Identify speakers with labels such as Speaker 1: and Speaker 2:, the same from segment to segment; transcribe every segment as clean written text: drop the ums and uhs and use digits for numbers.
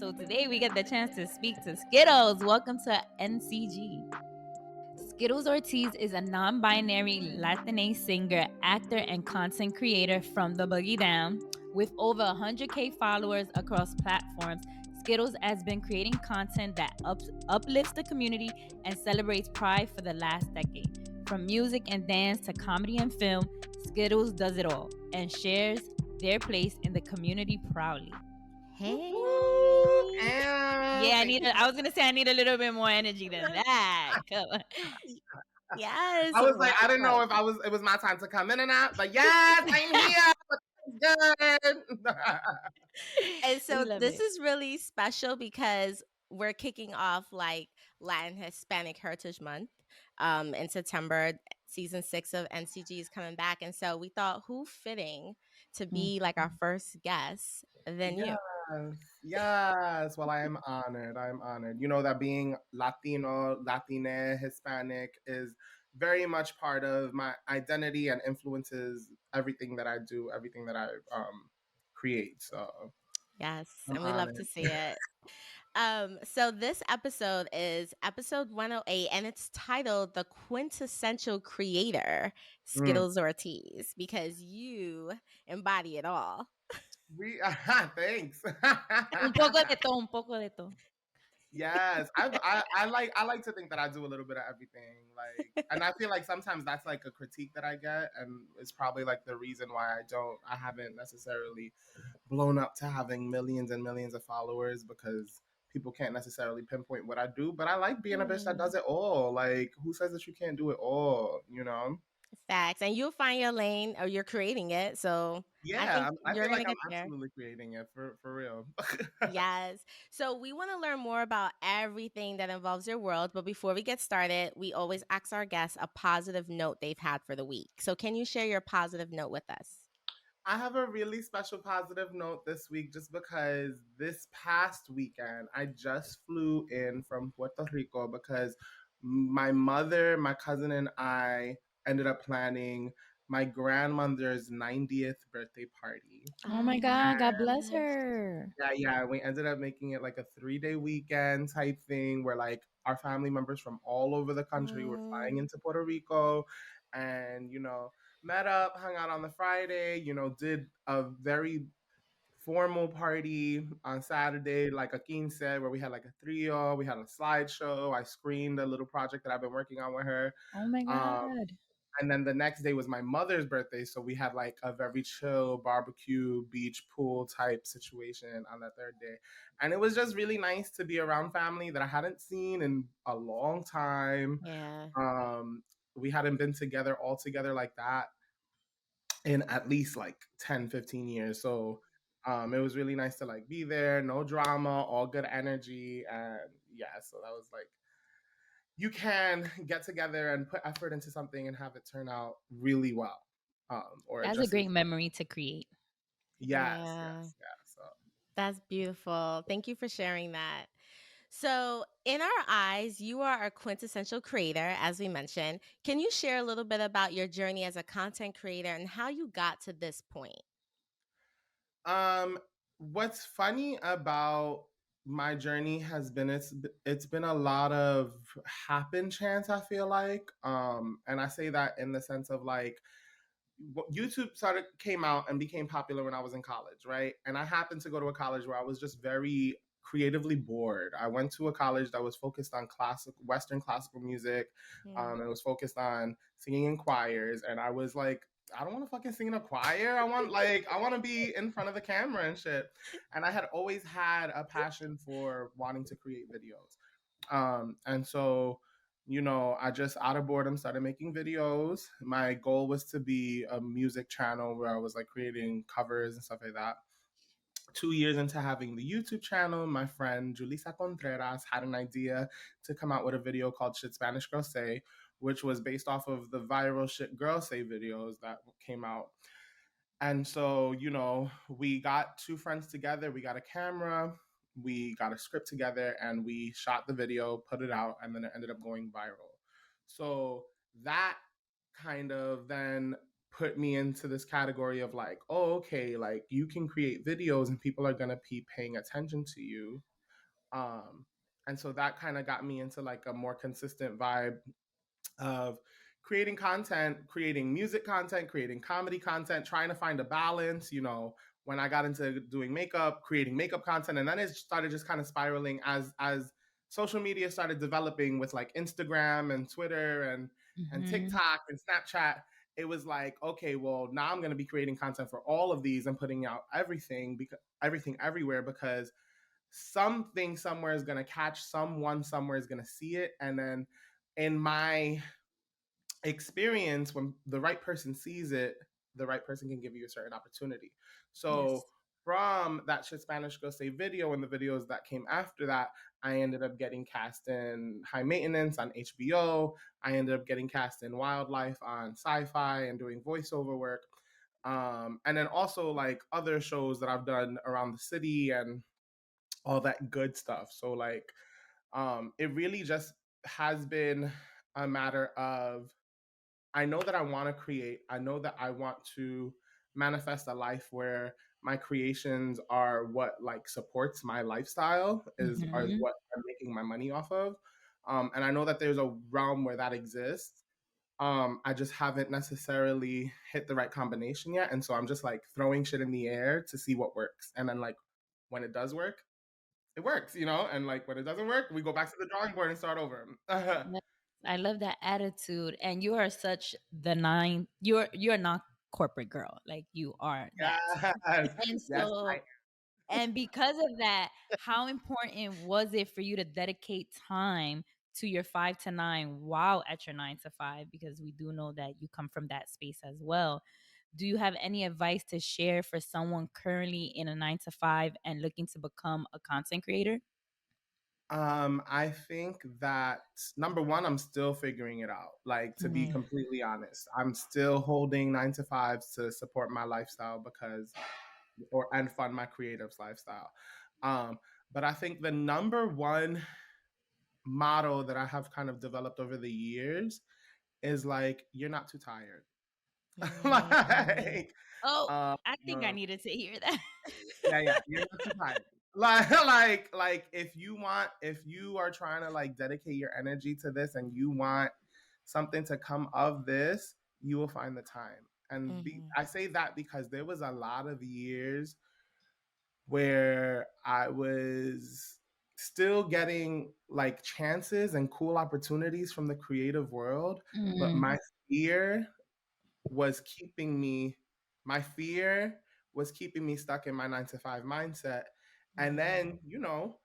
Speaker 1: So today we get the chance to speak to Skittlez. Welcome to NCG. Skittlez Ortiz is a non-binary Latina singer, actor, and content creator from the Boogie Down. With over 100K followers across platforms, Skittlez has been creating content that uplifts the community and celebrates pride for the last decade. From music and dance to comedy and film, Skittlez does it all and shares their place in the community proudly. Hey. Yeah, I was gonna say I need a little bit more energy than that. Come on. Yes.
Speaker 2: I was like, I didn't know if it was my time to come in or not, but yes, I'm here. Good.
Speaker 3: And so this is really special because we're kicking off like Latin Hispanic Heritage Month in September. Season 6 of NCG is coming back. And so we thought, who fitting to be like our first guest than you?
Speaker 2: Yes. Well, I am honored. I'm honored. You know that being Latino, Latina, Hispanic is very much part of my identity and influences everything that I do, everything that I create. So
Speaker 3: yes,
Speaker 2: I'm
Speaker 3: and we love to see it. So this episode is episode 108, and it's titled "The Quintessential Creator, Skittlez Ortiz," because you embody it all.
Speaker 2: Thanks.
Speaker 1: Un poco de todo, un poco de todo.
Speaker 2: Yes, I like to think that I do a little bit of everything, like, and I feel like sometimes that's like a critique that I get, and it's probably like the reason why I haven't necessarily blown up to having millions and millions of followers, because people can't necessarily pinpoint what I do. But I like being a bitch that does it all. Like, who says that you can't do it all? You know.
Speaker 3: Facts, and you'll find your lane, or you're creating it. So
Speaker 2: yeah, I
Speaker 3: you're
Speaker 2: feel like
Speaker 3: gonna
Speaker 2: I'm
Speaker 3: get there.
Speaker 2: absolutely creating it for real.
Speaker 3: Yes. So we want to learn more about everything that involves your world. But before we get started, we always ask our guests a positive note they've had for the week. So can you share your positive note with us?
Speaker 2: I have a really special positive note this week just because this past weekend I just flew in from Puerto Rico because my mother, my cousin, and I ended up planning my grandmother's 90th birthday party.
Speaker 1: Oh my God, God bless her.
Speaker 2: Yeah. We ended up making it like a 3-day weekend type thing where like our family members from all over the country were flying into Puerto Rico, and met up, hung out on the Friday, did a very formal party on Saturday, like a quince, where we had like a trio, we had a slideshow. I screened a little project that I've been working on with her.
Speaker 1: Oh my God.
Speaker 2: And then the next day was my mother's birthday. So we had like a very chill barbecue, beach, pool type situation on that third day. And it was just really nice to be around family that I hadn't seen in a long time.
Speaker 3: Yeah.
Speaker 2: We hadn't been together all together like that in at least like 10, 15 years. So it was really nice to like be there, no drama, all good energy. And yeah, so that was like, you can get together and put effort into something and have it turn out really well.
Speaker 1: That's a great memory to create.
Speaker 2: Yes. So
Speaker 3: that's beautiful. Thank you for sharing that. So, in our eyes, you are a quintessential creator, as we mentioned. Can you share a little bit about your journey as a content creator and how you got to this point?
Speaker 2: What's funny about my journey has been it's been a lot of happen chance, I feel like. And I say that in the sense of like, YouTube came out and became popular when I was in college, right? And I happened to go to a college where I was just very creatively bored. I went to a college that was focused on Western classical music. It was focused on singing in choirs, and I was like, I don't want to fucking sing in a choir. I want to be in front of the camera and shit. And I had always had a passion for wanting to create videos. And so, I just out of boredom started making videos. My goal was to be a music channel where I was like creating covers and stuff like that. 2 years into having the YouTube channel, my friend Julissa Contreras had an idea to come out with a video called Shit Spanish Girls Say, which was based off of the viral Shit Girls Say videos that came out. And so, we got two friends together, we got a camera, we got a script together, and we shot the video, put it out, and then it ended up going viral. So that kind of then put me into this category of like, oh, okay, like you can create videos and people are gonna be paying attention to you. And so that kind of got me into like a more consistent vibe of creating content, creating music content, creating comedy content, trying to find a balance, you know, when I got into doing makeup, creating makeup content. And then it started just kind of spiraling as social media started developing with like Instagram and Twitter and TikTok and Snapchat. It was like, okay, well, now I'm going to be creating content for all of these and putting out everything everywhere, because something somewhere is going to catch, someone somewhere is going to see it. And then in my experience, when the right person sees it, the right person can give you a certain opportunity. So from that Shit Spanish Girl Say video and the videos that came after that, I ended up getting cast in High Maintenance on HBO. I ended up getting cast in Wildlife on Sci-Fi and doing voiceover work. And then also like other shows that I've done around the city and all that good stuff. So like it really just has been a matter of, I know that I want to create. I know that I want to manifest a life where my creations are what like supports my lifestyle, are what I'm making my money off of. And I know that there's a realm where that exists. I just haven't necessarily hit the right combination yet. And so I'm just like throwing shit in the air to see what works. And then like when it does work, it works, you know? And like when it doesn't work, we go back to the drawing board and start over.
Speaker 1: I love that attitude. And you are such you're not corporate girl. Like you are that.
Speaker 2: Yes.
Speaker 1: And so and because of that, how important was it for you to dedicate time to your 5 to 9 while at your 9 to 5? Because we do know that you come from that space as well. Do you have any advice to share for someone currently in a 9 to 5 and looking to become a content creator?
Speaker 2: I think that number one, I'm still figuring it out. Like, to be completely honest, I'm still holding 9 to 5s to support my lifestyle and fund my creative's lifestyle. But I think the number one motto that I have kind of developed over the years is like, you're not too tired.
Speaker 1: Like, I think I needed to hear that.
Speaker 2: Yeah, you're not too tired. Like if you are trying to like dedicate your energy to this and you want something to come of this, you will find the time. And I say that because there was a lot of years where I was still getting like chances and cool opportunities from the creative world, but my fear was keeping me stuck in my 9 to 5 mindset. And then, you know,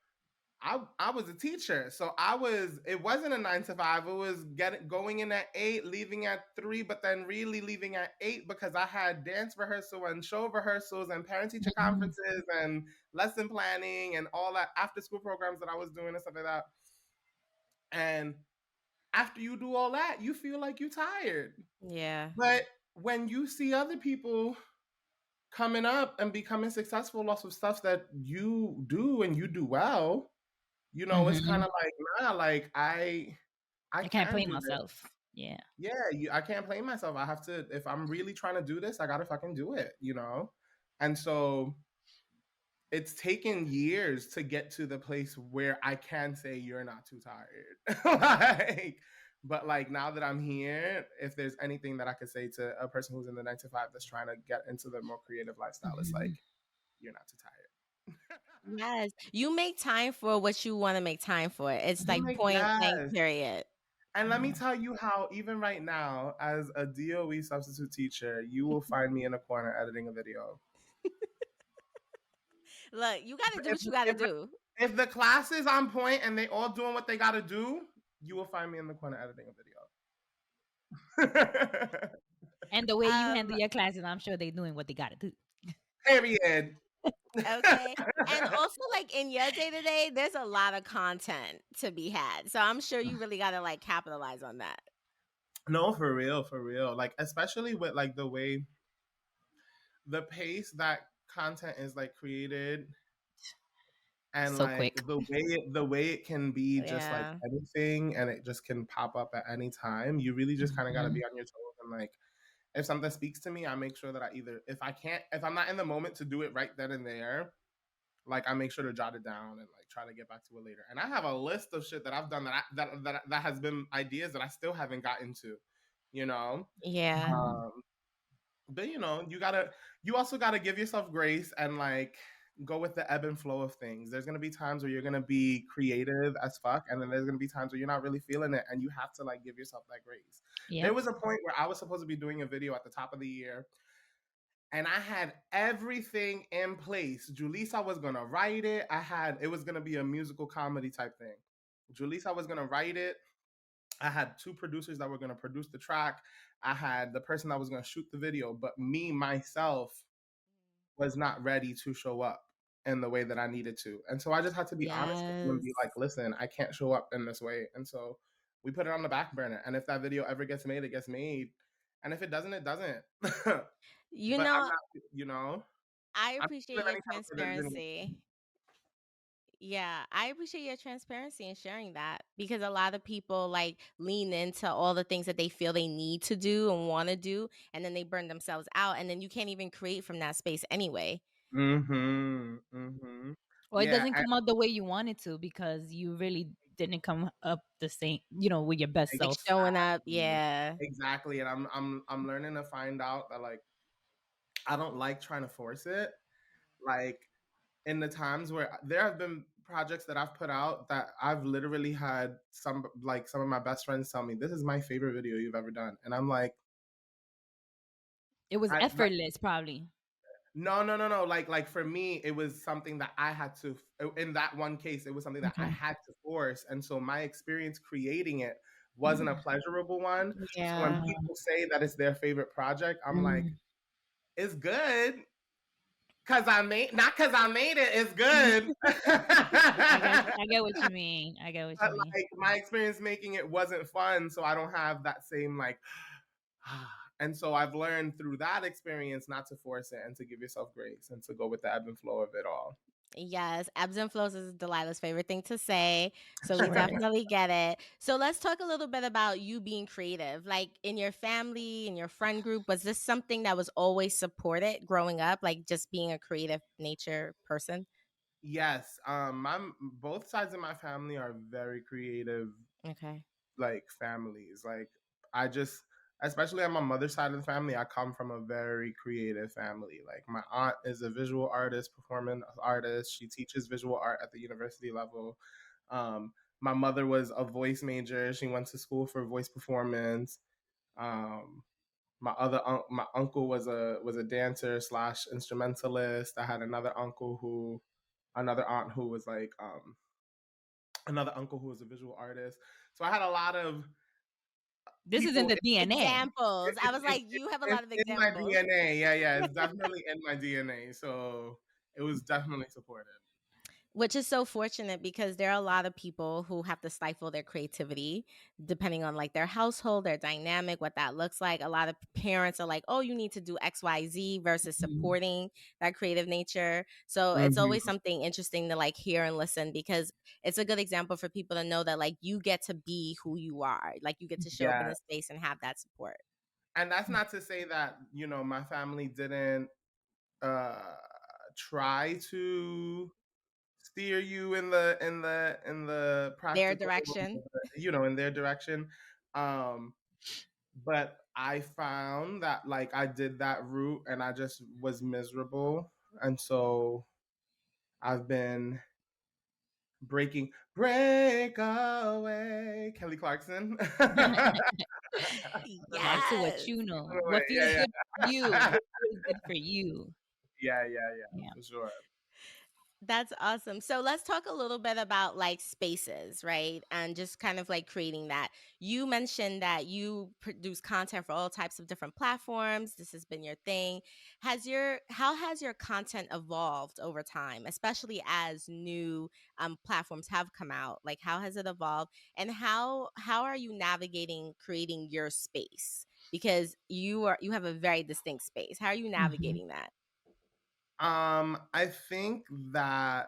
Speaker 2: I was a teacher. So it wasn't a 9 to 5. It was going in at 8, leaving at 3, but then really leaving at 8 because I had dance rehearsal and show rehearsals and parent teacher conferences and lesson planning and all that after school programs that I was doing and stuff like that. And after you do all that, you feel like you're tired.
Speaker 3: Yeah.
Speaker 2: But when you see other people coming up and becoming successful, lots of stuff that you do and you do well, you know, it's kind of like, nah, like I
Speaker 1: can't blame myself. Yeah.
Speaker 2: I can't blame myself. I have to, if I'm really trying to do this, I gotta fucking do it, you know? And so it's taken years to get to the place where I can say you're not too tired. But like now that I'm here, if there's anything that I could say to a person who's in the 9 to 5 that's trying to get into the more creative lifestyle, it's like, you're not too tired.
Speaker 3: Yes. You make time for what you want to make time for. It's like point blank, period.
Speaker 2: And let me tell you how, even right now, as a DOE substitute teacher, you will find me in a corner editing a video.
Speaker 3: Look, you got to do what you got to do.
Speaker 2: If the class is on point and they all doing what they got to do, you will find me in the corner editing a video.
Speaker 1: And the way you handle your classes, I'm sure they're doing what they got to do.
Speaker 2: Period.
Speaker 3: Okay. And also, like, in your day-to-day, there's a lot of content to be had. So I'm sure you really got to, like, capitalize on that.
Speaker 2: No, for real. Like, especially with, like, the pace that content is, like, created. And
Speaker 1: so
Speaker 2: like
Speaker 1: quick.
Speaker 2: the way it can be just like anything, and it just can pop up at any time. You really just kind of got to be on your toes and like if something speaks to me, I make sure that I either, if I'm not in the moment to do it right then and there, like I make sure to jot it down and like try to get back to it later. And I have a list of shit that I've done that has been ideas that I still haven't gotten to, you know?
Speaker 3: Yeah.
Speaker 2: But you also gotta give yourself grace and like go with the ebb and flow of things. There's gonna be times where you're gonna be creative as fuck, and then there's gonna be times where you're not really feeling it, and you have to like give yourself that grace. Yep. There was a point where I was supposed to be doing a video at the top of the year, and I had everything in place. Julissa was gonna write it. It was gonna be a musical comedy type thing. Julissa was gonna write it. I had 2 producers that were gonna produce the track. I had the person that was gonna shoot the video, but me myself was not ready to show up in the way that I needed to. And so I just had to be honest with them and be like, listen, I can't show up in this way. And so we put it on the back burner. And if that video ever gets made, it gets made. And if it doesn't, it doesn't.
Speaker 3: I appreciate your transparency. Yeah, I appreciate your transparency and sharing that, because a lot of people like lean into all the things that they feel they need to do and want to do, and then they burn themselves out, and then you can't even create from that space anyway.
Speaker 1: Or it doesn't come out the way you want it to, because you really didn't come up the same, with your best self.
Speaker 3: Showing up, yeah.
Speaker 2: Exactly. And I'm learning to find out that like I don't like trying to force it. Like in the times where there have been projects that I've put out that I've literally had some of my best friends tell me, this is my favorite video you've ever done. And I'm like,
Speaker 1: it was effortless, probably.
Speaker 2: No. Like for me, it was something that I had to, in that one case, it was something that I had to force. And so my experience creating it wasn't a pleasurable one. Yeah. So when people say that it's their favorite project, I'm like, it's good. Not because I made it, it's good.
Speaker 1: I get what you mean.
Speaker 2: But like my experience making it wasn't fun, so I don't have that same like and so I've learned through that experience not to force it and to give yourself grace and to go with the ebb and flow of it all.
Speaker 3: Yes, ebbs and flows is Delilah's favorite thing to say. So we definitely get it. So let's talk a little bit about you being creative. Like in your family, in your friend group, was this something that was always supported growing up? Like just being a creative nature person?
Speaker 2: Yes. Both sides of my family are very creative.
Speaker 3: Okay.
Speaker 2: Like families. Like especially on my mother's side of the family, I come from a very creative family. Like my aunt is a visual artist, performing artist. She teaches visual art at the university level. My mother was a voice major. She went to school for voice performance. My uncle was a dancer / instrumentalist. I had another aunt who was like another uncle who was a visual artist. So I had a lot of
Speaker 1: this is in the DNA.
Speaker 3: Examples. I was like, you have a lot of examples.
Speaker 2: In my DNA, yeah. It's definitely in my DNA. So it was definitely supported.
Speaker 3: Which is so fortunate, because there are a lot of people who have to stifle their creativity depending on like their household, their dynamic, what that looks like. A lot of parents are like, oh, you need to do XYZ versus supporting that creative nature. So it's always something interesting to like hear and listen, because it's a good example for people to know that like you get to be who you are. Like you get to show up in a space and have that support.
Speaker 2: And that's not to say that, my family didn't try to steer you in the practical,
Speaker 3: their direction,
Speaker 2: in their direction. But I found that like I did that route and I just was miserable. And so I've been break away, Kelly Clarkson.
Speaker 1: Yes. To what you know. What feels good for you. What feels good for you.
Speaker 2: Yeah, for sure.
Speaker 3: That's awesome. So let's talk a little bit about like spaces, right? And just kind of like creating that. You mentioned that you produce content for all types of different platforms. This has been your thing. How has your content evolved over time, especially as new platforms have come out? Like how has it evolved, and how are you navigating creating your space? Because you have a very distinct space. How are you navigating that?
Speaker 2: I think that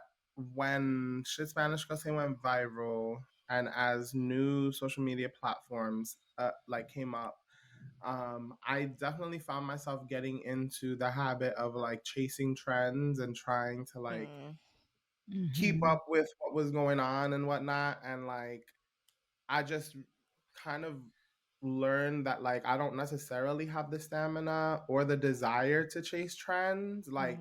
Speaker 2: when Shit Spanish Girls went viral, and as new social media platforms like came up, I definitely found myself getting into the habit of like chasing trends and trying to like keep up with what was going on and whatnot. And like, I just kind of learned that like I don't necessarily have the stamina or the desire to chase trends. Like,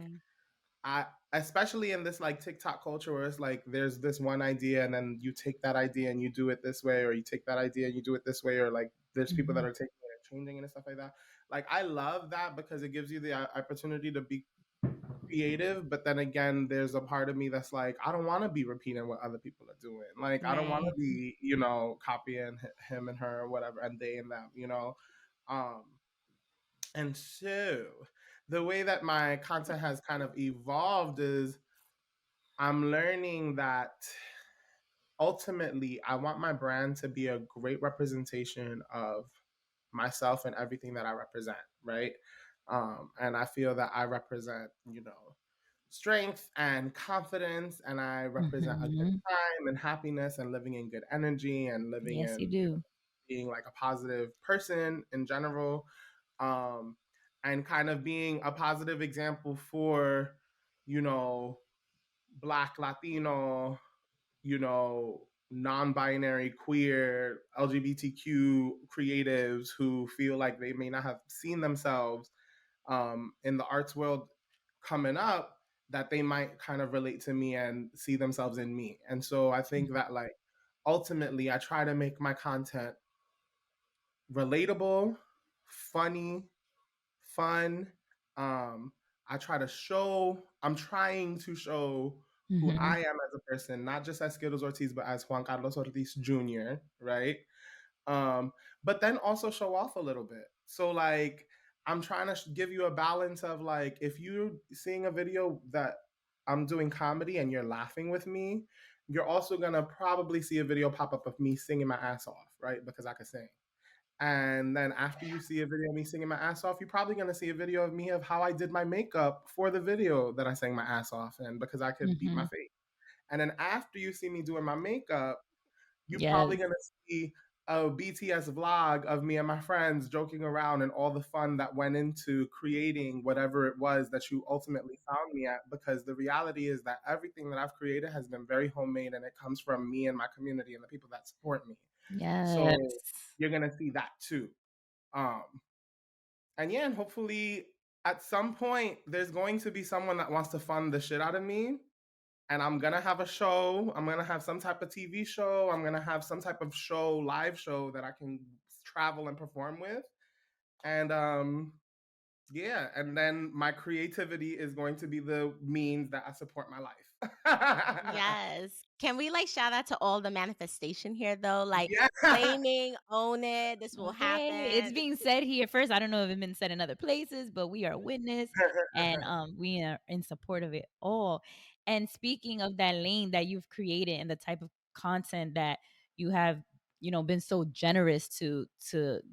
Speaker 2: I, especially in this like TikTok culture where it's like there's this one idea and then you take that idea and you do it this way, or you take that idea and you do it this way, or like there's people that are taking it and changing it and stuff like that. Like, I love that because it gives you the opportunity to be creative, but then again there's a part of me that's like, I don't want to be repeating what other people are doing. Like, I don't want to be, you know, copying him and her or whatever, and they and them, you know. um and so the way that my content has kind of evolved is I'm learning that ultimately I want my brand to be a great representation of myself and everything that I represent, right? And I feel that I represent, you know, strength and confidence, and I represent a good time and happiness and living in good energy and living
Speaker 1: Yes,
Speaker 2: in,
Speaker 1: you
Speaker 2: you know,
Speaker 1: do.
Speaker 2: being like a positive person in general, um, and kind of being a positive example for, you know, Black, Latino, you know, non-binary, queer, LGBTQ creatives who feel like they may not have seen themselves in the arts world coming up, that they might kind of relate to me and see themselves in me. And so I think that like ultimately I try to make my content relatable, funny, fun. Um, I'm trying to show who I am as a person, not just as Skittlez Ortiz, but as Juan Carlos Ortiz Jr., right? But then also show off a little bit. So like, I'm trying to give you a balance of like, if you're seeing a video that I'm doing comedy and you're laughing with me, you're also gonna probably see a video pop up of me singing my ass off, right? Because I can sing. And then after you see a video of me singing my ass off, you're probably gonna see a video of me of how I did my makeup for the video that I sang my ass off in, because I could beat my face. And then after you see me doing my makeup, you're probably gonna see a BTS vlog of me and my friends joking around and all the fun that went into creating whatever it was that you ultimately found me at. Because the reality is that everything that I've created has been very homemade, and it comes from me and my community and the people that support me.
Speaker 1: Yes.
Speaker 2: So you're gonna see that too. Um, and yeah, and hopefully at some point there's going to be someone that wants to fund the shit out of me. And I'm gonna have a show. I'm gonna have some type of TV show. I'm gonna have some type of show, live show that I can travel and perform with. And yeah, and then my creativity is going to be the means that I support my life.
Speaker 3: Yes. Can we like shout out to all the manifestation here though? Like
Speaker 2: Yeah.
Speaker 3: claiming, own it, this will happen.
Speaker 1: Hey, it's being said here first. I don't know if it's been said in other places, but we are witness, and we are in support of it all. And speaking of that lane that you've created and the type of content that you have, you know, been so generous to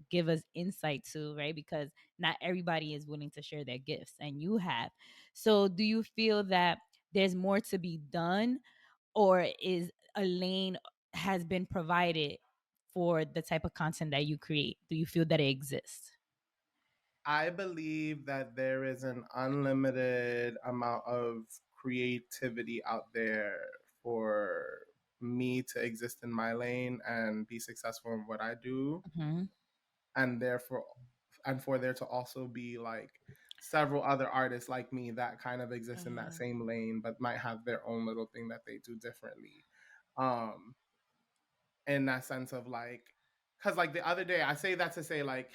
Speaker 1: give us insight to, right? Because not everybody is willing to share their gifts, and you have. So do you feel that there's more to be done, or is a lane has been provided for the type of content that you create? Do you feel that it exists?
Speaker 2: I believe that there is an unlimited amount of creativity out there for me to exist in my lane and be successful in what I do. And therefore, and for there to also be like several other artists like me that kind of exist in that same lane, but might have their own little thing that they do differently. In that sense of like, because like the other day, I say that to say like,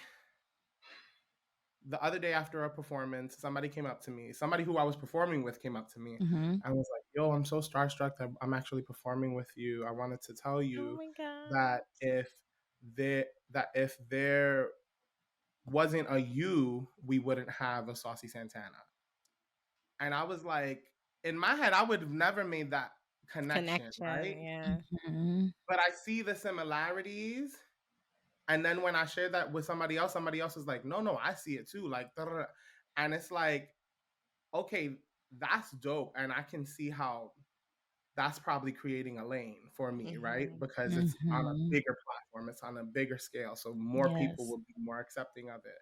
Speaker 2: the other day after a performance, somebody came up to me. Somebody who I was performing with came up to me and was like, "Yo, I'm so starstruck that I'm actually performing with you. I wanted to tell you that if there wasn't a you, we wouldn't have a Saucy Santana." And I was like, in my head, I would have never made that connection, right?
Speaker 3: Yeah.
Speaker 2: But I see the similarities. And then when I shared that with somebody else was like, no, I see it too. Like, and it's like, okay, that's dope. And I can see how that's probably creating a lane for me, right?
Speaker 3: Mm-hmm.
Speaker 2: Because it's on a bigger platform, it's on a bigger scale, so more people will be more accepting of it.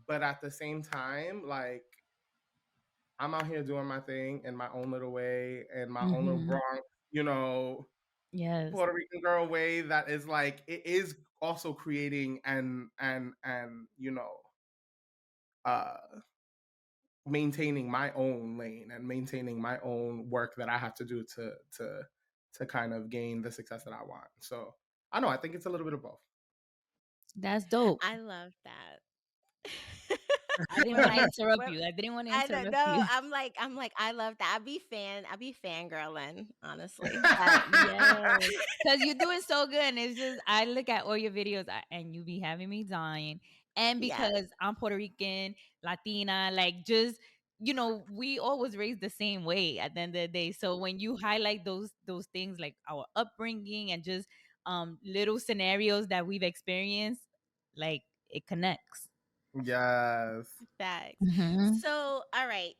Speaker 2: But at the same time, like, I'm out here doing my thing in my own little way, in my own little Bronx, you know, Puerto Rican girl way that is like, it is also creating and you know, uh maintaining my own lane and maintaining my own work that I have to do to kind of gain the success that I want. So I know, I think it's a little bit of both.
Speaker 1: That's dope.
Speaker 3: I love that.
Speaker 1: I didn't want to interrupt you. I didn't want to
Speaker 3: I don't
Speaker 1: interrupt
Speaker 3: know.
Speaker 1: you.
Speaker 3: I'm like, I love that. I be fangirling, honestly.
Speaker 1: Yes, because you're doing so good. And it's just, I look at all your videos and you be having me dying. And because I'm Puerto Rican, Latina, like, just, you know, we always raised the same way at the end of the day. So when you highlight those things, like our upbringing and just little scenarios that we've experienced, like, it connects.
Speaker 2: Yes.
Speaker 3: Facts. So, all right,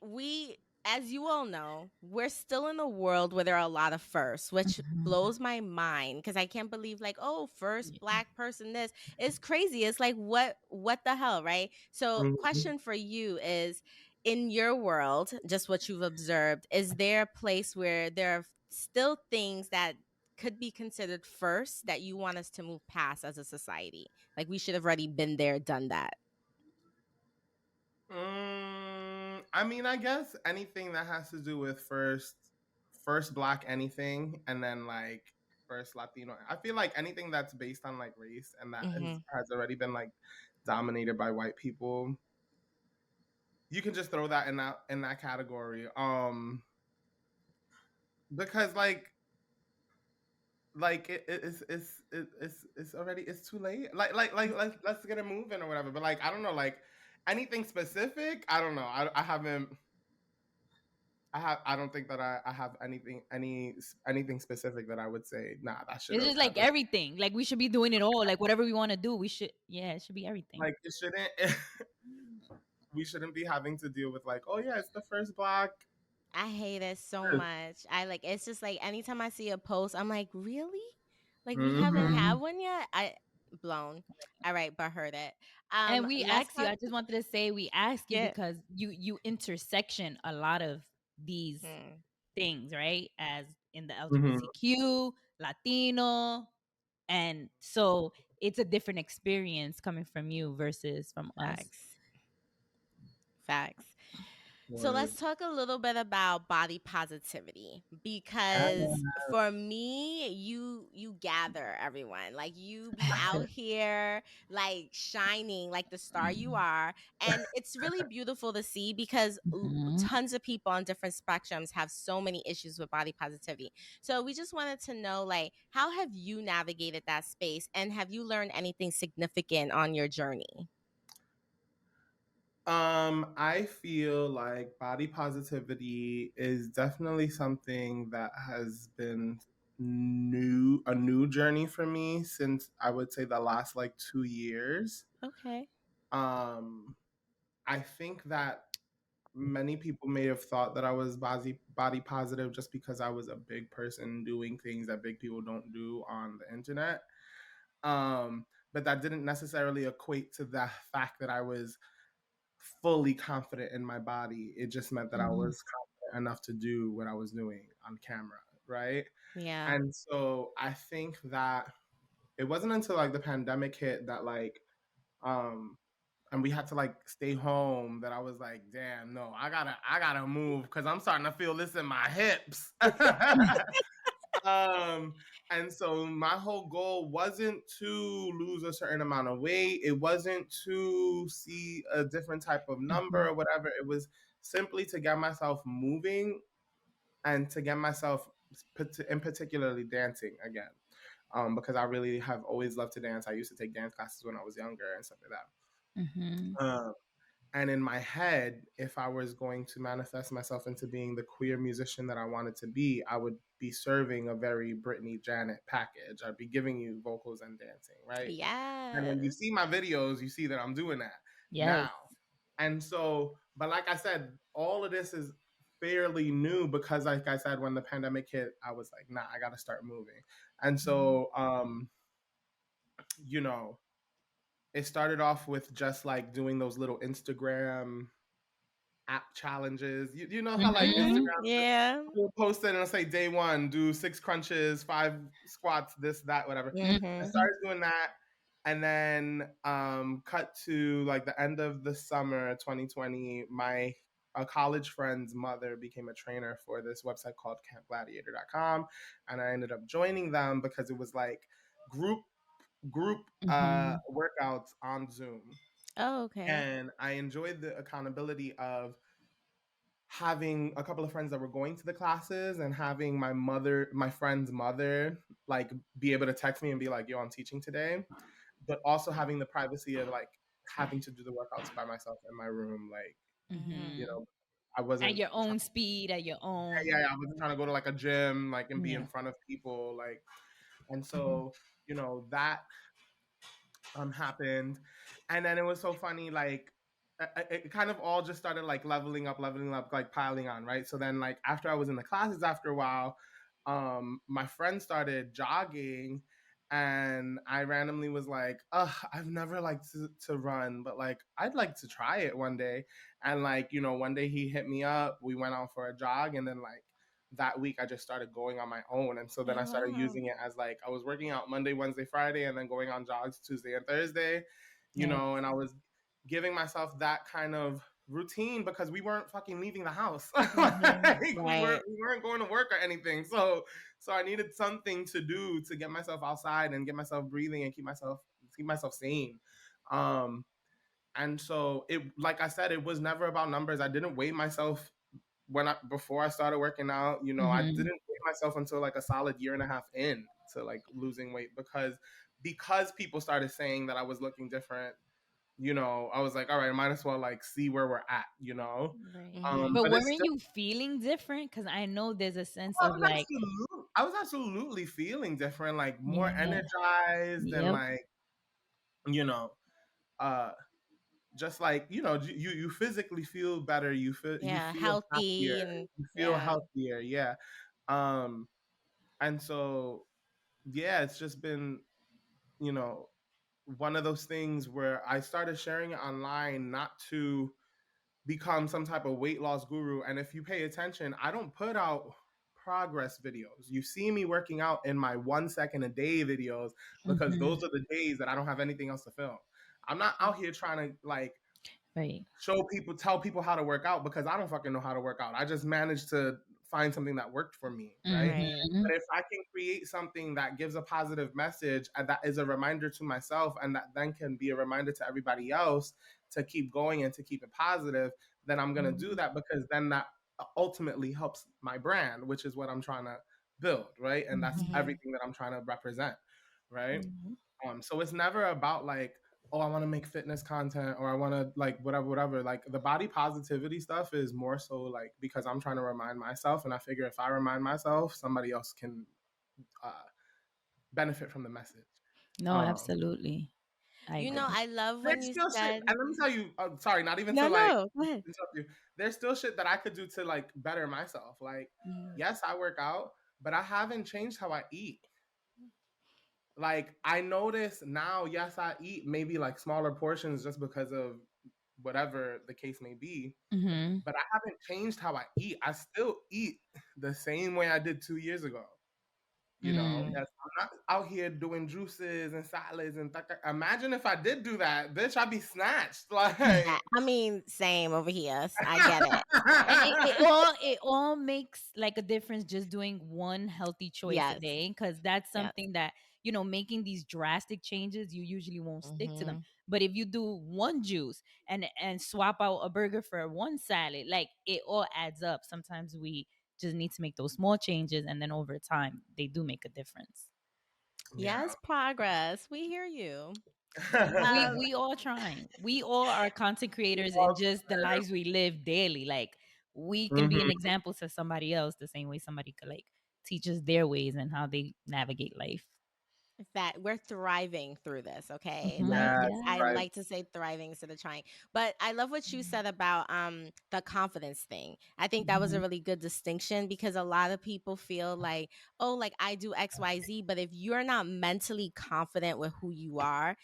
Speaker 3: as you all know, we're still in a world where there are a lot of firsts, which blows my mind because I can't believe, like, oh, first Black person, this is crazy. It's like, what the hell, right? So, question for you is, in your world, just what you've observed, is there a place where there are still things that could be considered first that you want us to move past as a society? Like, we should have already been there, done that.
Speaker 2: I mean, I guess anything that has to do with first Black anything, and then like first Latino. I feel like anything that's based on like race and that has already been like dominated by white people, you can just throw that in that category. Because it's already, it's too late. Like let's get it moving or whatever. But like, I don't know, like anything specific, I don't know. I haven't. I don't think that I have anything specific that I would say. Nah, that should.
Speaker 1: It's just like everything. Like, we should be doing it all. Like, whatever we want to do, we should. Yeah, it should be everything.
Speaker 2: Like, it shouldn't. We shouldn't be having to deal with like, oh yeah, it's the first Black.
Speaker 3: I hate it so much. It's just like anytime I see a post, I'm like, really? Like, we haven't had one yet? Blown. All right, but heard it.
Speaker 1: And we asked you, I just wanted to say, we asked you because you intersection a lot of these things, right? As in the LGBTQ, Latino. And so it's a different experience coming from you versus from us.
Speaker 3: Facts. So let's talk a little bit about body positivity, because for me, you gather everyone. Like, you be out here like shining like the star you are, and it's really beautiful to see because tons of people on different spectrums have so many issues with body positivity. So we just wanted to know, like, how have you navigated that space, and have you learned anything significant on your journey?
Speaker 2: I feel like body positivity is definitely something that has been a new journey for me since, I would say, the last like 2 years.
Speaker 3: Okay.
Speaker 2: I think that many people may have thought that I was body positive just because I was a big person doing things that big people don't do on the internet. But that didn't necessarily equate to the fact that I was fully confident in my body. It just meant that I was confident enough to do what I was doing on camera, right?
Speaker 3: Yeah.
Speaker 2: And so I think that it wasn't until like the pandemic hit that like and we had to like stay home that I was like, damn, no, I gotta move because I'm starting to feel this in my hips. And so my whole goal wasn't to lose a certain amount of weight. It wasn't to see a different type of number or whatever. It was simply to get myself moving and to get myself, in particularly, dancing again. Because I really have always loved to dance. I used to take dance classes when I was younger and stuff like that. And in my head, if I was going to manifest myself into being the queer musician that I wanted to be, I would be serving a very Brittany Janet package. I'd be giving you vocals and dancing, right?
Speaker 3: Yeah.
Speaker 2: And when you see my videos, you see that I'm doing that now. And so, but like I said, all of this is fairly new because, like I said, when the pandemic hit, I was like, nah, I got to start moving. And so, you know, it started off with just like doing those little Instagram app challenges. You know how like Instagram
Speaker 3: Yeah.
Speaker 2: will post it and it'll say day 1, do 6 crunches, 5 squats, this, that, whatever. I started doing that. And then cut to like the end of the summer 2020, my a college friend's mother became a trainer for this website called campgladiator.com. And I ended up joining them because it was like group workouts on Zoom.
Speaker 3: Oh, okay.
Speaker 2: And I enjoyed the accountability of having a couple of friends that were going to the classes and having my friend's mother, like be able to text me and be like, yo, I'm teaching today. But also having the privacy of like having to do the workouts by myself in my room. Like, you know, I wasn't
Speaker 1: at your own speed, at your own.
Speaker 2: Yeah, I wasn't trying to go to like a gym, like, and be in front of people. Like, and so, you know, that happened. And then it was so funny, like it kind of all just started like leveling up, like piling on, right? So then like after I was in the classes after a while, my friend started jogging, and I randomly was like, I've never liked to run, but like I'd like to try it one day. And like, you know, one day he hit me up, we went out for a jog, and then like that week I just started going on my own. And so then I started using it as like I was working out Monday, Wednesday, Friday, and then going on jogs Tuesday and Thursday, you know, and I was giving myself that kind of routine because we weren't fucking leaving the house. Like, we weren't going to work or anything. So I needed something to do to get myself outside and get myself breathing and keep myself sane. And so it, like I said, it was never about numbers. I didn't weigh myself before I started working out. You know, I didn't weigh myself until like a solid year and a half in to like losing weight because people started saying that I was looking different. You know, I was like, all right, I might as well like see where we're at, you know.
Speaker 1: But weren't you feeling different? Because I know there's a sense of like
Speaker 2: I was absolutely feeling different, like more energized and like, you know, just like, you know, you physically feel better, you feel
Speaker 3: healthy
Speaker 2: happier,
Speaker 3: and
Speaker 2: you feel healthier, and so it's just been, you know, one of those things where I started sharing it online not to become some type of weight loss guru. And if you pay attention, I don't put out progress videos. You see me working out in my 1 second a day videos because those are the days that I don't have anything else to film. I'm not out here trying to like tell people how to work out because I don't fucking know how to work out. I just managed to find something that worked for me, right? But if I can create something that gives a positive message and that is a reminder to myself and that then can be a reminder to everybody else to keep going and to keep it positive, then I'm going to do that because then that ultimately helps my brand, which is what I'm trying to build, right? And that's everything that I'm trying to represent, right? So it's never about like, oh, I want to make fitness content or I want to like whatever. Like the body positivity stuff is more so like because I'm trying to remind myself, and I figure if I remind myself, somebody else can benefit from benefit.
Speaker 1: No, absolutely.
Speaker 3: I love when you said.
Speaker 2: And let me tell you, sorry, not even
Speaker 3: no,
Speaker 2: to like
Speaker 3: no, go ahead.
Speaker 2: There's still shit that I could do to like better myself. Like, yes, I work out, but I haven't changed how I eat. Like I notice now, yes, I eat maybe like smaller portions just because of whatever the case may be. But I haven't changed how I eat. I still eat the same way I did 2 years ago. You know, I'm not out here doing juices and salads and imagine if I did do that, bitch, I'd be snatched. Like,
Speaker 3: I mean, same over here. So I get it.
Speaker 1: And it all makes like a difference just doing one healthy choice a day, because that's something that, you know, making these drastic changes, you usually won't stick to them. But if you do one juice and swap out a burger for one salad, like it all adds up. Sometimes we just need to make those small changes, and then over time they do make a difference.
Speaker 3: Yes, progress. We hear you.
Speaker 1: We all trying. We all are content creators in just the lives we live daily. Like we can be an example to somebody else the same way somebody could like teach us their ways and how they navigate life.
Speaker 3: that we're thriving through this, okay?
Speaker 1: Mm-hmm.
Speaker 3: Like
Speaker 2: Yes,
Speaker 1: Yeah.
Speaker 3: I
Speaker 2: right.
Speaker 3: like to say thriving instead of trying. But I love what you said about the confidence thing. I think that was
Speaker 1: Mm-hmm.
Speaker 3: a really good distinction because a lot of people feel like, oh, like I do XYZ, but if you're not mentally confident with who you are,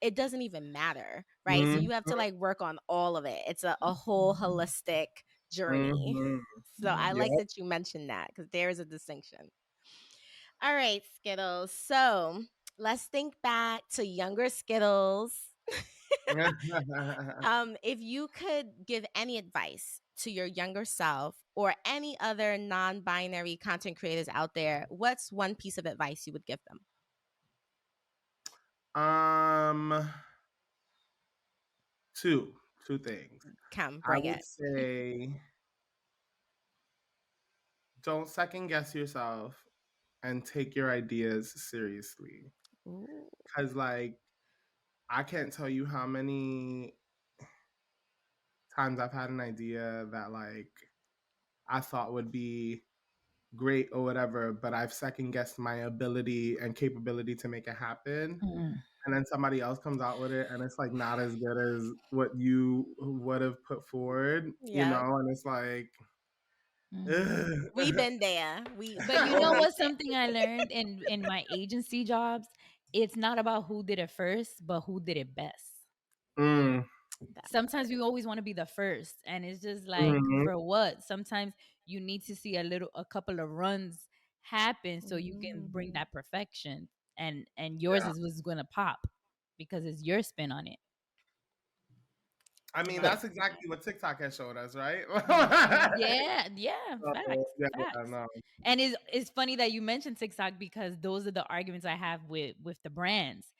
Speaker 3: it doesn't even matter, right? So
Speaker 2: Mm-hmm.
Speaker 3: you have to like work on all of it. It's a whole holistic journey.
Speaker 2: Mm-hmm.
Speaker 3: So I
Speaker 1: Yes.
Speaker 3: like
Speaker 2: Yep.
Speaker 3: that you mentioned that because there is a distinction. All right, Skittles. So let's think back to younger Skittles. If you could give any advice to your younger self or any other non-binary content creators out there, what's one piece of advice you would give them?
Speaker 2: um, two things.
Speaker 3: Come,
Speaker 2: I
Speaker 3: bring
Speaker 2: would
Speaker 3: it.
Speaker 2: say don't second guess yourself and take your ideas seriously.
Speaker 3: Ooh.
Speaker 2: Cause like I can't tell you how many times I've had an idea that like I thought would be great or whatever, but I've second guessed my ability and capability to make it happen.
Speaker 1: Mm.
Speaker 2: And then somebody else comes out with it and it's like not as good as what you would have put forward, you
Speaker 3: Yeah,
Speaker 2: know, and it's like
Speaker 1: Mm.
Speaker 3: we've been there. We
Speaker 1: But you know
Speaker 3: totally
Speaker 1: what? Something I learned in my agency jobs, it's not about who did it first, but who did it best.
Speaker 2: mm,
Speaker 3: that
Speaker 1: Sometimes
Speaker 3: part.
Speaker 1: we always want to be the first, and it's just like
Speaker 2: mhm.
Speaker 1: for what? Sometimes you need to see a couple of runs happen so you can bring
Speaker 3: Mhm.
Speaker 1: that perfection, and yours
Speaker 2: Yeah.
Speaker 1: is what's gonna pop because it's your spin on it.
Speaker 2: I mean,
Speaker 3: Love
Speaker 1: But
Speaker 2: that's exactly what TikTok has shown us, right?
Speaker 1: yeah, yeah,
Speaker 2: So,
Speaker 1: facts,
Speaker 2: yeah, yeah,
Speaker 1: facts.
Speaker 2: no.
Speaker 1: And it's funny that you mentioned TikTok because those are the arguments I have with the brands.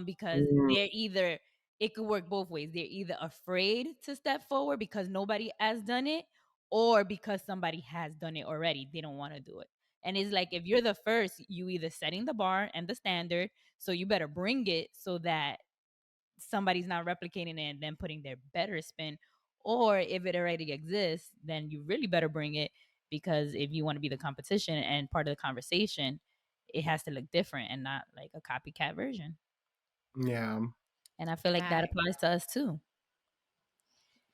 Speaker 1: Because
Speaker 2: Mm,
Speaker 1: they're either it could work both ways. They're either afraid to step forward because nobody has done it, or because somebody has done it already. They don't want to do it. And it's like if you're the first, you either setting the bar and the standard, so you better bring it so that somebody's not replicating it and then putting their better spin. Or if it already exists, then you really better bring it because if you want to be the competition and part of the conversation, it has to look different and not like a copycat version.
Speaker 2: yeah.
Speaker 1: And I feel like that
Speaker 3: facts.
Speaker 1: applies to us too.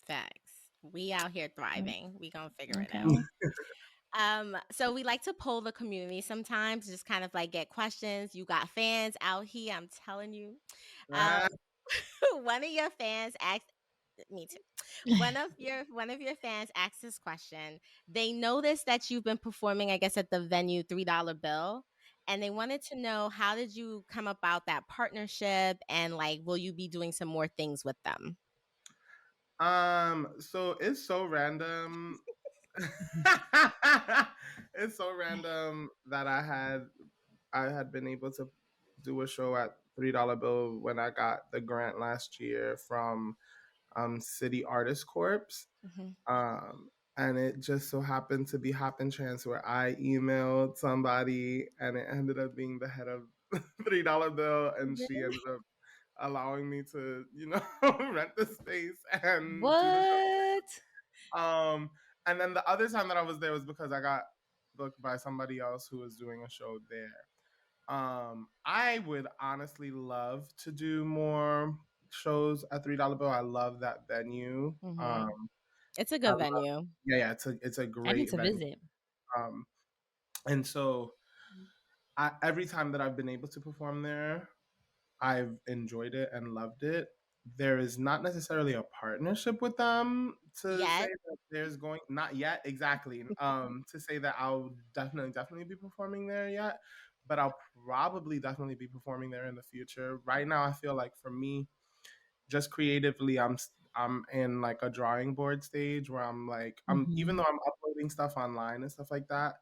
Speaker 3: Facts. We out here
Speaker 1: Mm.
Speaker 3: thriving. We gonna figure it out.
Speaker 1: Okay.
Speaker 3: So we like to poll the community sometimes, just kind of like get questions. You got fans out here, I'm telling you. Um,
Speaker 2: Ah,
Speaker 3: one of your fans asked me too. One of your fans asked this question. They noticed that you've been performing, I guess, at the venue $3 bill. And they wanted to know how did you come about that partnership and like will you be doing some more things with them?
Speaker 2: so it's so random. It's so random that I had been able to do a show at $3 bill when I got the grant last year from City Artist Corps.
Speaker 3: Hmm.
Speaker 2: Um, and it just so happened to be happen chance where I emailed somebody and it ended up being the head of $3 bill and she ended up allowing me to, rent the space and do the
Speaker 1: What?
Speaker 2: show. And then the other time that I was there was because I got booked by somebody else who was doing a show there. I would honestly love to do more shows at $3 bill. I love that venue.
Speaker 3: Hmm. It's a
Speaker 2: I
Speaker 3: good
Speaker 2: love,
Speaker 3: venue.
Speaker 2: yeah, it's a
Speaker 1: I need
Speaker 2: great
Speaker 1: to
Speaker 2: venue.
Speaker 1: visit.
Speaker 2: Um, and so every time that I've been able to perform there, I've enjoyed it and loved it. There is not necessarily a partnership with them to say
Speaker 3: Yet.
Speaker 2: that there's going not yet exactly to say that I'll definitely be performing there yet, but I'll probably definitely be performing there in the future. Right now, I feel like for me, just creatively, I'm in like a drawing board stage where I'm like even
Speaker 1: Hmm.
Speaker 2: though I'm uploading stuff online and stuff like that.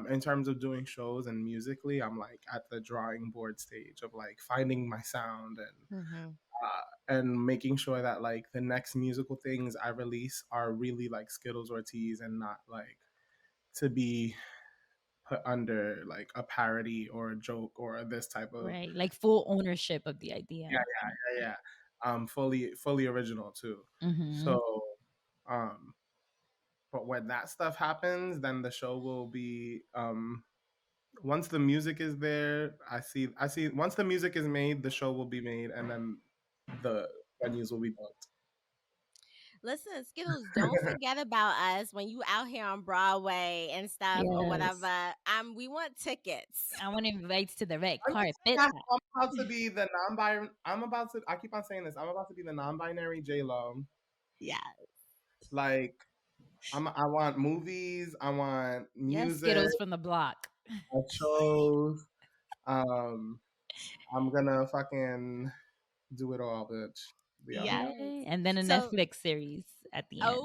Speaker 2: In terms of doing shows and musically, I'm like at the drawing board stage of like finding my sound
Speaker 3: Hmm.
Speaker 2: and making sure that like the next musical things I release are really like Skittlez Ortiz and not like to be put under like a parody or a joke or this type of
Speaker 1: Right. Like full ownership of the
Speaker 2: yeah
Speaker 1: idea.
Speaker 2: yeah fully original too.
Speaker 1: Hmm.
Speaker 2: So um but when that stuff happens, then the show will be once the music is there, I see once the music is made, the show will be made, and then the venues will be booked.
Speaker 3: Listen, Skittles, don't forget about us when you out here on Broadway and stuff or whatever. We want tickets.
Speaker 1: I want invites to the red carpet.
Speaker 2: I'm about to be the non-binary. I keep on saying this. I'm about to be the non-binary J-Lo.
Speaker 3: Yeah.
Speaker 2: Like, I want movies. I want music.
Speaker 1: Skittles from the block.
Speaker 2: Shows. I'm gonna fucking do it all, bitch.
Speaker 1: Yeah. And then a Netflix series at the end.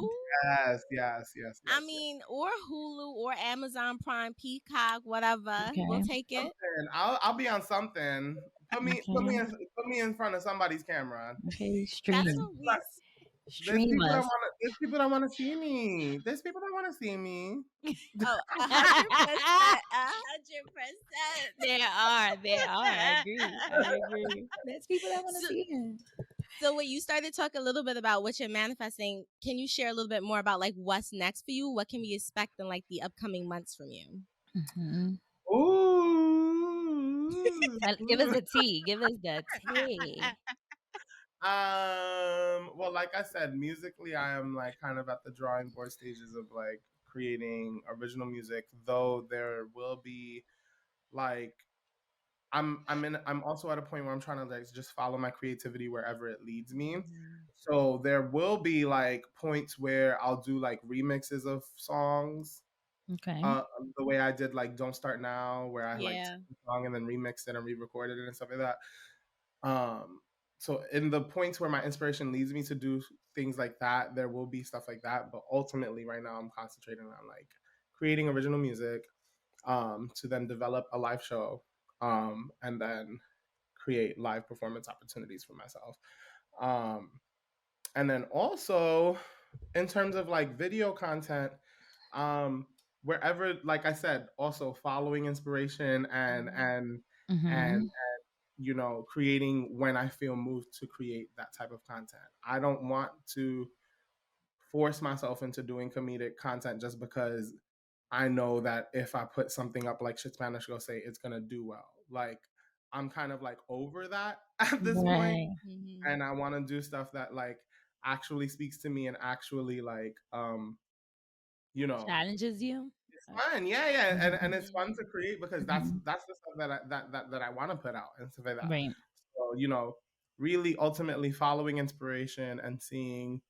Speaker 2: Yes.
Speaker 3: I mean, or Hulu or Amazon Prime, Peacock, whatever. Okay. We'll take it.
Speaker 2: I'll be on something. Put me in front of somebody's camera.
Speaker 1: Okay, stream.
Speaker 3: That's what we
Speaker 1: stream us.
Speaker 2: There's people that want to see me. There's people that want to see me.
Speaker 3: Oh, 100%. 100%.
Speaker 1: There are. I agree. There's people that want to see him.
Speaker 3: So when you started talking a little bit about what you're manifesting, can you share a little bit more about like what's next for you? What can we expect in like the upcoming months from you?
Speaker 1: Mm-hmm.
Speaker 2: Ooh.
Speaker 1: Give us the tea. Give us the tea.
Speaker 2: Well, like I said, musically, I am like kind of at the drawing board stages of like creating original music, though there will be like I'm also at a point where I'm trying to like just follow my creativity wherever it leads me. Mm-hmm. So there will be like points where I'll do like remixes of songs.
Speaker 1: Okay.
Speaker 2: The way I did like Don't Start Now, where I like took the song and then remixed it and re-recorded it and stuff like that. So in the points where my inspiration leads me to do things like that, there will be stuff like that. But ultimately right now I'm concentrating on like creating original music, to then develop a live show, and then create live performance opportunities for myself. And then also in terms of like video content, wherever, like I said, also following inspiration and you know, creating when I feel moved to create that type of content. I don't want to force myself into doing comedic content just because I know that if I put something up like Shit Spanish Go Say, it's gonna do well. Like, I'm kind of like over that at this point. Mm-hmm. And I want to do stuff that like actually speaks to me and actually like you know,
Speaker 1: challenges you.
Speaker 2: It's fun, yeah, and it's fun to create because that's the stuff that I want to put out and stuff like that.
Speaker 1: Right.
Speaker 2: So, you know, really ultimately following inspiration and seeing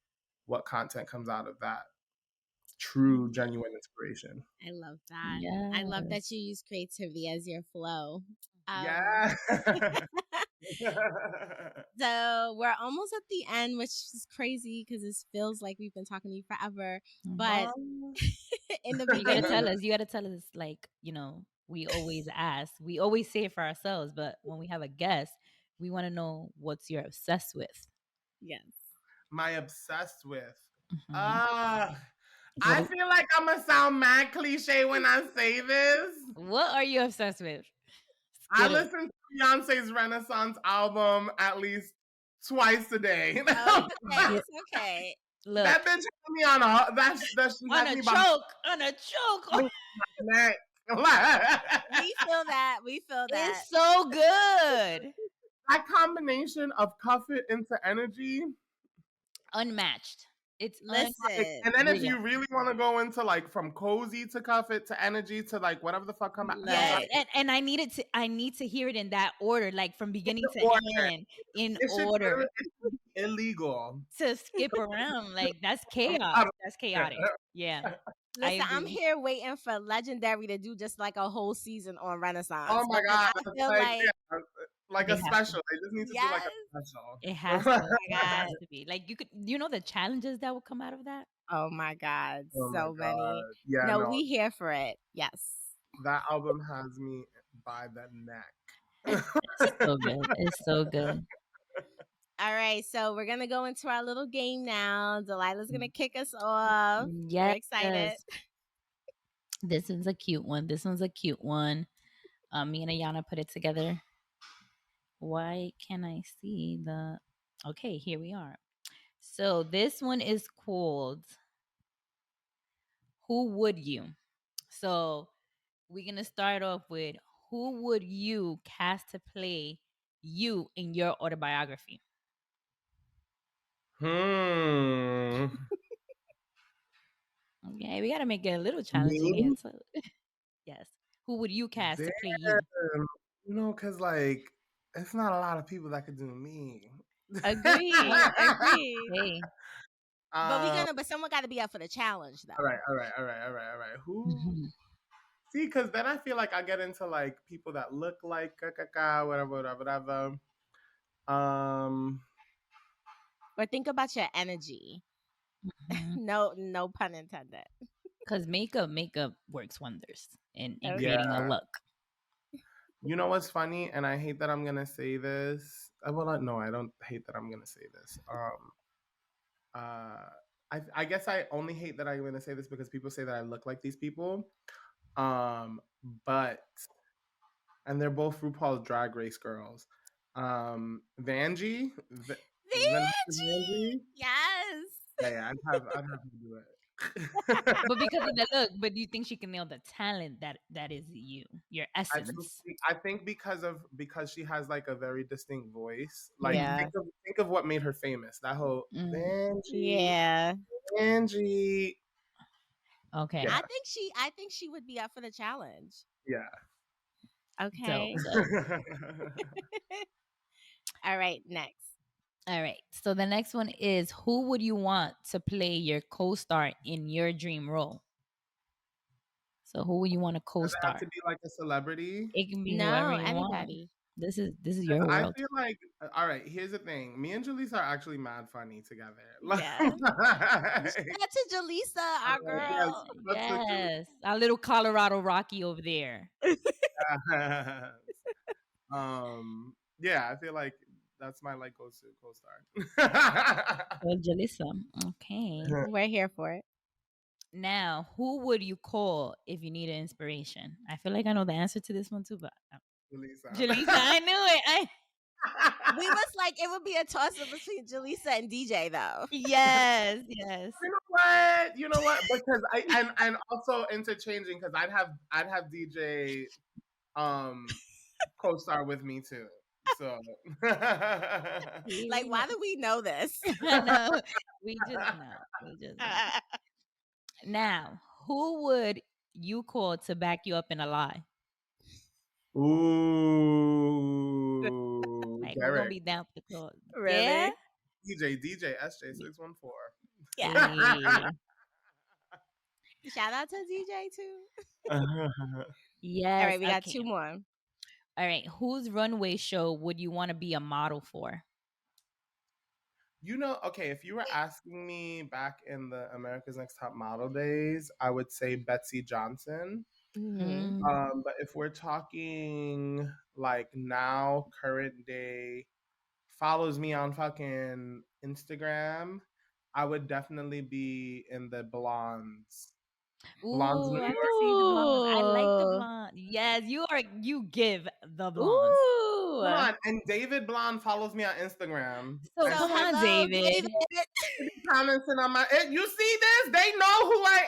Speaker 2: what content comes out of that. True, genuine inspiration.
Speaker 3: I love that. Yes. I love that you use creativity as your flow.
Speaker 2: Yeah.
Speaker 3: So we're almost at the end, which is crazy because it feels like we've been talking to you forever. But in the beginning,
Speaker 1: you gotta tell us, like, you know, we always ask, we always say it for ourselves, but when we have a guest, we want to know what's you're obsessed with.
Speaker 3: Yes.
Speaker 2: My obsessed with. I feel like I'm gonna sound mad cliche when I say this.
Speaker 1: What are you obsessed with?
Speaker 2: I listen to Beyonce's Renaissance album at least twice a day.
Speaker 3: It's okay.
Speaker 1: Look,
Speaker 2: that bitch had me on a
Speaker 1: on a choke.
Speaker 3: We feel that.
Speaker 1: It's so good.
Speaker 2: That combination of cuff it into energy,
Speaker 1: unmatched. It's
Speaker 3: listen.
Speaker 2: And then if you really want to go into like from cozy to cuff it to energy to like whatever the fuck come out.
Speaker 1: Yeah, and I need to hear it in that order, like from beginning to end, in order.
Speaker 2: It's illegal
Speaker 1: to skip around. Like that's chaos. That's chaotic. Yeah.
Speaker 3: Listen, I'm here waiting for Legendary to do just like a whole season on Renaissance.
Speaker 2: Oh my god!
Speaker 3: I feel
Speaker 2: like a special. They just need to do like a special.
Speaker 1: It has to be. Like you know the challenges that will come out of that?
Speaker 3: Oh my god. So many. Yeah. No, we here for it. Yes.
Speaker 2: That album has me by the neck.
Speaker 1: It's so good. It's so good.
Speaker 3: All right, so we're going to go into our little game now. Delilah's going to kick us off.
Speaker 1: Yeah.
Speaker 3: We're excited.
Speaker 1: This one's a cute one. Me and Ayana put it together. Why can't I see the... Okay, here we are. So this one is called Who Would You? So we're going to start off with who would you cast to play you in your autobiography? Okay, we got to make it a little challenging
Speaker 2: Me?
Speaker 1: answer. Yes. Who would you cast to play you?
Speaker 2: You know, because, like, it's not a lot of people that could do me.
Speaker 3: Agree.
Speaker 1: Hey.
Speaker 3: But someone got to be up for the challenge, though.
Speaker 2: All right. Who? See, because then I feel like I get into, like, people that look like whatever.
Speaker 3: Or think about your energy. No pun intended.
Speaker 1: Because makeup works wonders in creating a look.
Speaker 2: You know what's funny? And I hate that I'm going to say this. Well, no, I don't hate that I'm going to say this. I guess I only hate that I'm going to say this because people say that I look like these people. But, and they're both RuPaul's Drag Race girls. Vanjie?
Speaker 3: Vanjie? Yes.
Speaker 2: Yeah, I'd have to do it.
Speaker 1: But because of the look, but do you think she can nail the talent that is your essence?
Speaker 2: I think because she has like a very distinct voice. Like think of what made her famous. That whole Vanjie.
Speaker 3: Yeah.
Speaker 2: Vanjie.
Speaker 1: Okay.
Speaker 3: Yeah. I think she would be up for the challenge.
Speaker 2: Yeah.
Speaker 3: Okay. All right, next.
Speaker 1: All right. So the next one is, who would you want to play your co-star in your dream role? So who would you want to co-star?
Speaker 2: Does it have to be like a celebrity?
Speaker 1: It can be whoever you
Speaker 3: anybody.
Speaker 1: want. This is your world.
Speaker 2: I feel like, all right, here's the thing. Me and Jaleesa are actually mad funny together.
Speaker 3: Yeah. Shout out to Jaleesa, our girl.
Speaker 1: Yes. Our little Colorado Rocky over there.
Speaker 2: Yeah, I feel like that's my like go-to co-star.
Speaker 1: Well, Jaleesa. Okay.
Speaker 3: We're here for it.
Speaker 1: Now, who would you call if you need an inspiration? I feel like I know the answer to this one too, but Jaleesa, I knew it.
Speaker 3: We was like, it would be a toss-up between Jaleesa and DJ, though.
Speaker 1: Yes.
Speaker 2: You know what? Because and also interchanging, because I'd have DJ co-star with me too. So
Speaker 3: like, why do we know this?
Speaker 1: I know. We just know. Now, who would you call to back you up in a lie?
Speaker 2: Ooh.
Speaker 1: Like, we're gonna be down for the cause.
Speaker 3: Really?
Speaker 1: Yeah?
Speaker 2: DJ SJ614.
Speaker 3: Yeah. Shout out to DJ too.
Speaker 1: Yes.
Speaker 3: All right, we got two more.
Speaker 1: All right, whose runway show would you want to be a model for?
Speaker 2: You know, okay, if you were asking me back in the America's Next Top Model days, I would say Betsy Johnson.
Speaker 3: Mm-hmm.
Speaker 2: But if we're talking like now, current day, follows me on fucking Instagram, I would definitely be in the blondes. Blondes New York.
Speaker 1: I like the blonde. Yes, you give the blondes.
Speaker 3: Ooh.
Speaker 2: Come on, and David Blonde follows me on Instagram.
Speaker 1: So come on, David.
Speaker 2: Commenting on my, you see this? They know who I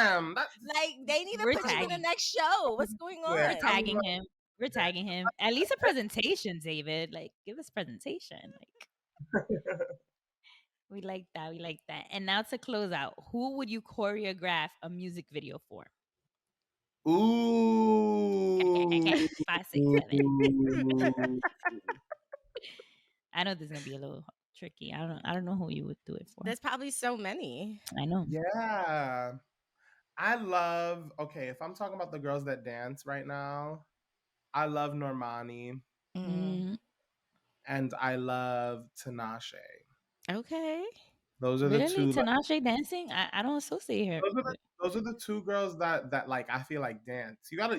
Speaker 2: am.
Speaker 3: Like, they need to put you in the next show. What's going on?
Speaker 1: We're tagging him. We're tagging him. At least a presentation, David. Like, give us presentation. Like, we like that. We like that. And now to close out, who would you choreograph a music video for?
Speaker 2: Ooh.
Speaker 1: 5, 6, 7. I know this is gonna be a little tricky. I don't know who you would do it for.
Speaker 3: There's probably so many.
Speaker 1: I know.
Speaker 2: Yeah. I love, okay, if I'm talking about the girls that dance right now, I love Normani.
Speaker 1: Mm-hmm.
Speaker 2: And I love Tinashe.
Speaker 3: Okay.
Speaker 2: Those are the two.
Speaker 1: Tinashe dancing? I don't associate her.
Speaker 2: Those are the two girls that like I feel like dance. You gotta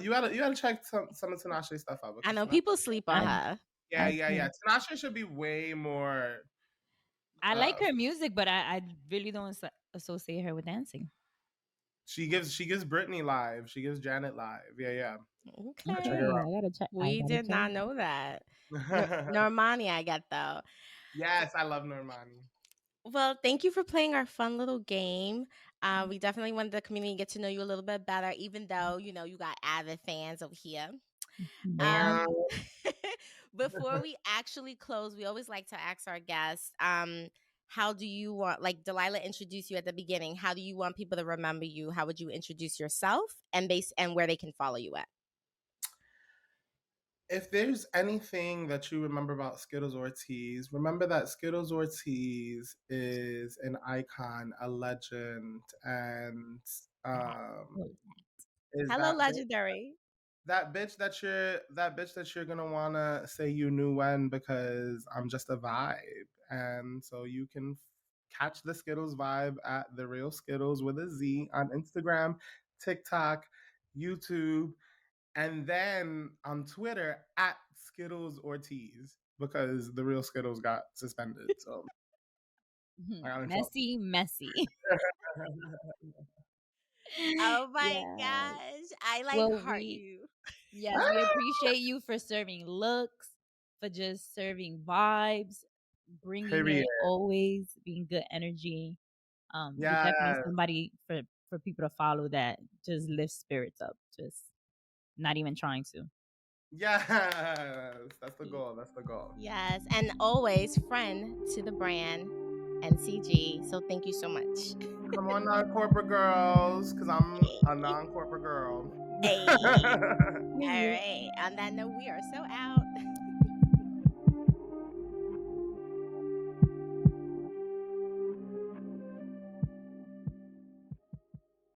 Speaker 2: check some of Tinashe's stuff out.
Speaker 3: I know people sleep on her.
Speaker 2: Yeah. Tinashe should be way more.
Speaker 1: I like her music, but I really don't associate her with dancing.
Speaker 2: She gives Britney live. She gives Janet live. Yeah.
Speaker 3: Okay. We did not know that. Normani, I get though.
Speaker 2: Yes, I love Normani.
Speaker 3: Well, thank you for playing our fun little game. We definitely wanted the community to get to know you a little bit better, even though, you got avid fans over here.
Speaker 2: Man.
Speaker 3: Before we actually close, we always like to ask our guests, how do you want, like Delilah introduced you at the beginning, how do you want people to remember you? How would you introduce yourself and where they can follow you at?
Speaker 2: If there's anything that you remember about Skittlez Ortiz, remember that Skittlez Ortiz is an icon, a legend, and is
Speaker 3: hello, legendary.
Speaker 2: That bitch that you're gonna wanna say you knew when, because I'm just a vibe. And so you can catch the Skittles vibe at The Real Skittles with a Z on Instagram, TikTok, YouTube, and then on Twitter at Skittlez Ortiz, because The Real Skittles got suspended. So
Speaker 1: messy.
Speaker 3: Oh my gosh. I heart you.
Speaker 1: Yes, we appreciate you for serving looks, for just serving vibes, bringing it always, being good energy. You're definitely somebody for people to follow that just lifts spirits up, just not even trying to.
Speaker 2: Yes, that's the goal. That's the goal.
Speaker 3: Yes, and always friend to the brand NCG. So thank you so much.
Speaker 2: Come on, non-corporate girls, because I'm a non-corporate girl.
Speaker 3: Hey. All right. On that note, we are so out.